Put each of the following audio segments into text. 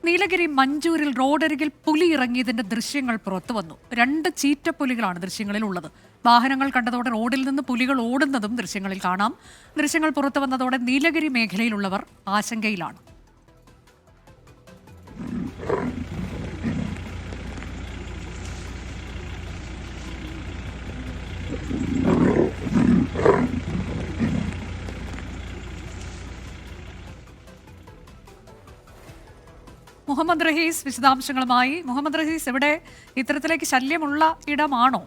നീലഗിരി മഞ്ചൂരിൽ റോഡരികിൽ പുലി ഇറങ്ങിയതിന്റെ ദൃശ്യങ്ങൾ പുറത്തുവന്നു. 2 ചീറ്റപ്പുലികളാണ് ദൃശ്യങ്ങളിൽ ഉള്ളത്. വാഹനങ്ങൾ കണ്ടതോടെ റോഡിൽ നിന്ന് പുലികൾ ഓടുന്നതും ദൃശ്യങ്ങളിൽ കാണാം. ദൃശ്യങ്ങൾ പുറത്തുവന്നതോടെ നീലഗിരി മേഖലയിലുള്ളവർ ആശങ്കയിലാണ്. മുഹമ്മദ് റഹീസ് വിശദാംശങ്ങളുമായി. മുഹമ്മദ് റഹീസ്, ഇവിടെ ഇത്തരത്തിലേക്ക് ശല്യമുള്ള ഇടമാണോ?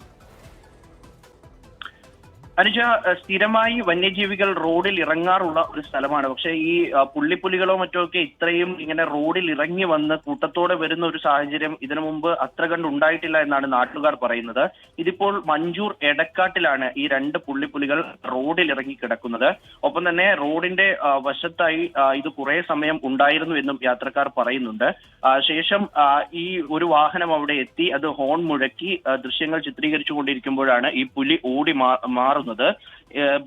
അനുജ, സ്ഥിരമായി വന്യജീവികൾ റോഡിൽ ഇറങ്ങാറുള്ള ഒരു സ്ഥലമാണ്. പക്ഷേ ഈ പുള്ളിപ്പുലികളോ മറ്റോ ഒക്കെ ഇത്രയും ഇങ്ങനെ റോഡിൽ ഇറങ്ങി വന്ന് കൂട്ടത്തോടെ വരുന്ന ഒരു സാഹചര്യം ഇതിനു മുമ്പ് അത്ര കണ്ട് ഉണ്ടായിട്ടില്ല എന്നാണ് നാട്ടുകാർ പറയുന്നത്. ഇതിപ്പോൾ മഞ്ചൂർ എടക്കാട്ടിലാണ് ഈ 2 പുള്ളിപ്പുലികൾ റോഡിൽ ഇറങ്ങി കിടക്കുന്നത്. ഒപ്പം തന്നെ റോഡിന്റെ വശത്തായി ഇത് കുറെ സമയം ഉണ്ടായിരുന്നു എന്നും യാത്രക്കാർ പറയുന്നുണ്ട്. ശേഷം ഈ ഒരു വാഹനം അവിടെ എത്തി അത് ഹോൺ മുഴക്കി ദൃശ്യങ്ങൾ ചിത്രീകരിച്ചു കൊണ്ടിരിക്കുമ്പോഴാണ് ഈ പുലി ഓടി മാറുന്നത്.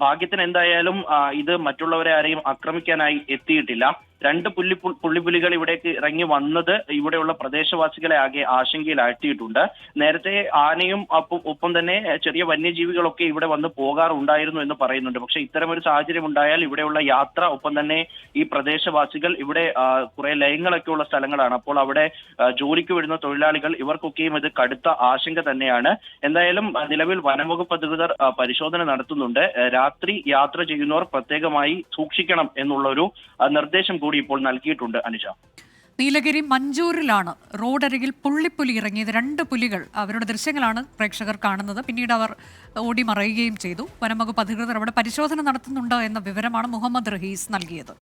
ഭാഗ്യത്തിന് എന്തായാലും ഇത് മറ്റുള്ളവരെ ആരെയും ആക്രമിക്കാനായി എത്തിയിട്ടില്ല. 2 പുള്ളിപ്പുലികൾ ഇവിടേക്ക് ഇറങ്ങി വന്നത് ഇവിടെയുള്ള പ്രദേശവാസികളെ ആകെ ആശങ്കയിലാഴ്ത്തിയിട്ടുണ്ട്. നേരത്തെ ആനയും ഒപ്പം തന്നെ ചെറിയ വന്യജീവികളൊക്കെ ഇവിടെ വന്ന് പോകാറുണ്ടായിരുന്നു എന്ന് പറയുന്നുണ്ട്. പക്ഷെ ഇത്തരമൊരു സാഹചര്യം ഉണ്ടായാൽ ഇവിടെയുള്ള യാത്ര, ഒപ്പം തന്നെ ഈ പ്രദേശവാസികൾ, ഇവിടെ കുറെ ലയങ്ങളൊക്കെ ഉള്ള സ്ഥലങ്ങളാണ്. അപ്പോൾ അവിടെ ജോലിക്ക് വരുന്ന തൊഴിലാളികൾ, ഇവർക്കൊക്കെയും ഇത് കടുത്ത ആശങ്ക തന്നെയാണ്. എന്തായാലും നിലവിൽ വനംവകുപ്പ് അധികൃതർ പരിശോധന നടത്തുന്നുണ്ട്. രാത്രി യാത്ര ചെയ്യുന്നവർ പ്രത്യേകമായി സൂക്ഷിക്കണം എന്നുള്ളൊരു നിർദ്ദേശം കൂടി ഇപ്പോൾ നൽകിയിട്ടുണ്ട്. അനുജ, നീലഗിരി മഞ്ചൂരിലാണ് റോഡരികിൽ പുള്ളിപ്പുലി ഇറങ്ങിയത്. 2 പുലികൾ, അവരുടെ ദൃശ്യങ്ങളാണ് പ്രേക്ഷകർ കാണുന്നത്. പിന്നീട് അവർ ഓടി മറയുകയും ചെയ്തു. വനംവകുപ്പ് അധികൃതർ അവിടെ പരിശോധന നടത്തുന്നുണ്ട് എന്ന വിവരമാണ് മുഹമ്മദ് റഹീസ് നൽകിയത്.